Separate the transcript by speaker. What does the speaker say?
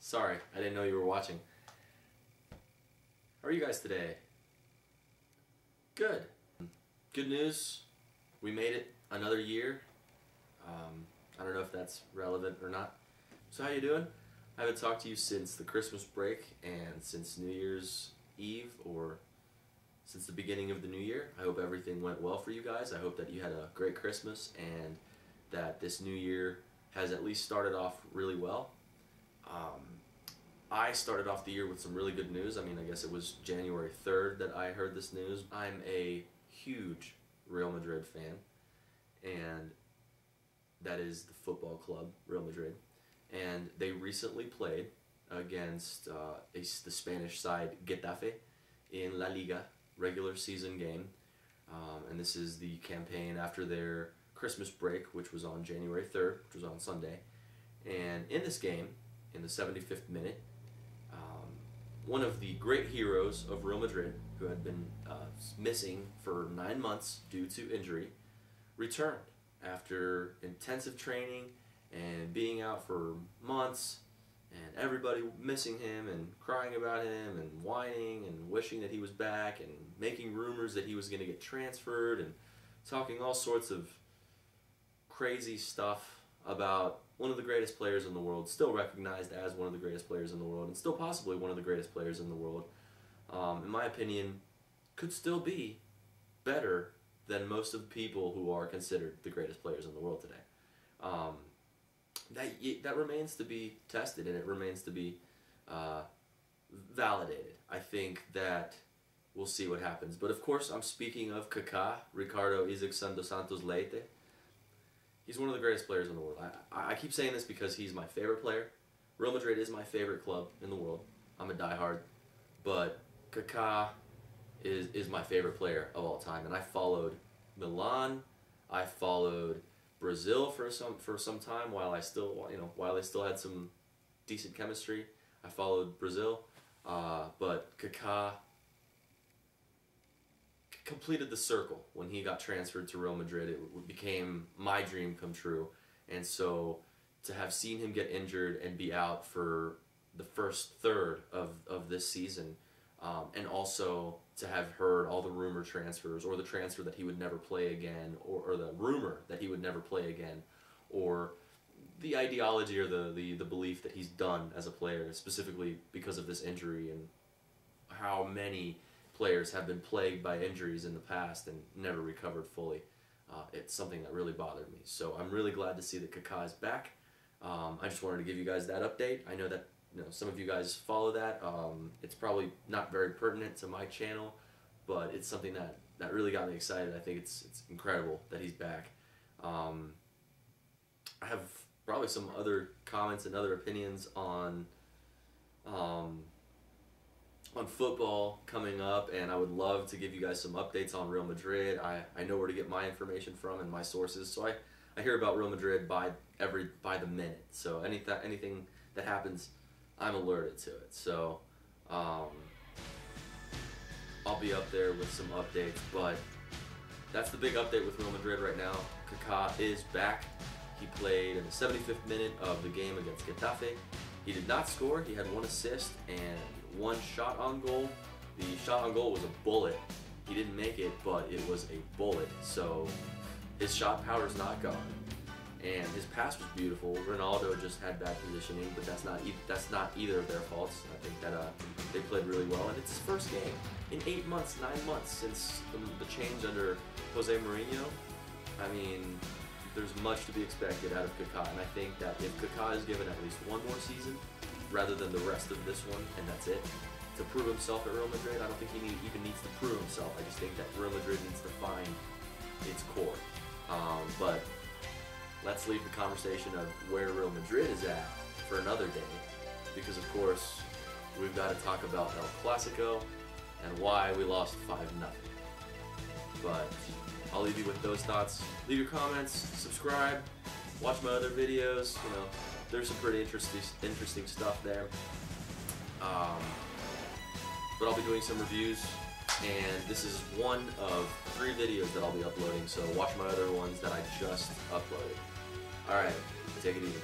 Speaker 1: Sorry, I didn't know you were watching. How are you guys today? Good. Good news. We made it another year. I don't know if that's relevant or not. So how you doing? I haven't talked to you since the Christmas break and since New Year's Eve, or since the beginning of the new year. I hope everything went well for you guys. I hope that you had a great Christmas and that this new year has at least started off really well. I started off the year with some really good news. I mean, I guess it was January 3rd that I heard this news. I'm a huge Real Madrid fan, and that is the football club, Real Madrid. And they recently played against the Spanish side Getafe in La Liga, regular season game. And this is the campaign after their Christmas break, which was on January 3rd, which was on Sunday. And in this game, in the 75th minute, one of the great heroes of Real Madrid, who had been missing for 9 months due to injury, returned after intensive training and being out for months, and everybody missing him and crying about him and whining and wishing that he was back and making rumors that he was going to get transferred and talking all sorts of crazy stuff about one of the greatest players in the world, still recognized as one of the greatest players in the world, and still possibly one of the greatest players in the world. In my opinion, could still be better than most of the people who are considered the greatest players in the world today. That remains to be tested, and it remains to be validated. I think that we'll see what happens. But of course, I'm speaking of Kaka, Ricardo Isaac dos Santos Leite. He's one of the greatest players in the world. I keep saying this because he's my favorite player. Real Madrid is my favorite club in the world. I'm a diehard. But Kaka is my favorite player of all time. And I followed Milan. I followed Brazil for some time while I still they still had some decent chemistry. I followed Brazil, but Kaka completed the circle when he got transferred to Real Madrid. It became my dream come true, and so to have seen him get injured and be out for the first third of this season, and also to have heard all the rumor transfers, or the transfer that he would never play again, or the rumor that he would never play again, or the ideology or the belief that he's done as a player, specifically because of this injury, and how many players have been plagued by injuries in the past and never recovered fully. It's something that really bothered me. So I'm really glad to see that Kaka is back. I just wanted to give you guys that update. I know that some of you guys follow that. It's probably not very pertinent to my channel, but it's something that really got me excited. I think it's incredible that he's back. I have probably some other comments and other opinions on football coming up, and I would love to give you guys some updates on Real Madrid. I know where to get my information from and my sources, so I hear about Real Madrid by the minute. So anything that happens, I'm alerted to it. So I'll be up there with some updates, but that's the big update with Real Madrid right now. Kaka is back. He played in the 75th minute of the game against Getafe. He did not score. He had 1 assist and 1 shot on goal. The shot on goal was a bullet. He didn't make it, but it was a bullet. So his shot power is not gone, and his pass was beautiful. Ronaldo just had bad positioning, but that's not either of their faults. I think that they played really well, and it's his first game in 8 months, 9 months since the change under Jose Mourinho. I mean, there's much to be expected out of Kaka, and I think that if Kaka is given at least 1 more season rather than the rest of this one, and that's it, to prove himself at Real Madrid, I don't think he even needs to prove himself. I just think that Real Madrid needs to find its core. But let's leave the conversation of where Real Madrid is at for another day, because of course we've got to talk about El Clasico and why we lost 5-0. But I'll leave you with those thoughts. Leave your comments, subscribe, watch my other videos. There's some pretty interesting stuff there. But I'll be doing some reviews, and this is one of 3 videos that I'll be uploading, so watch my other ones that I just uploaded. Alright, take it easy.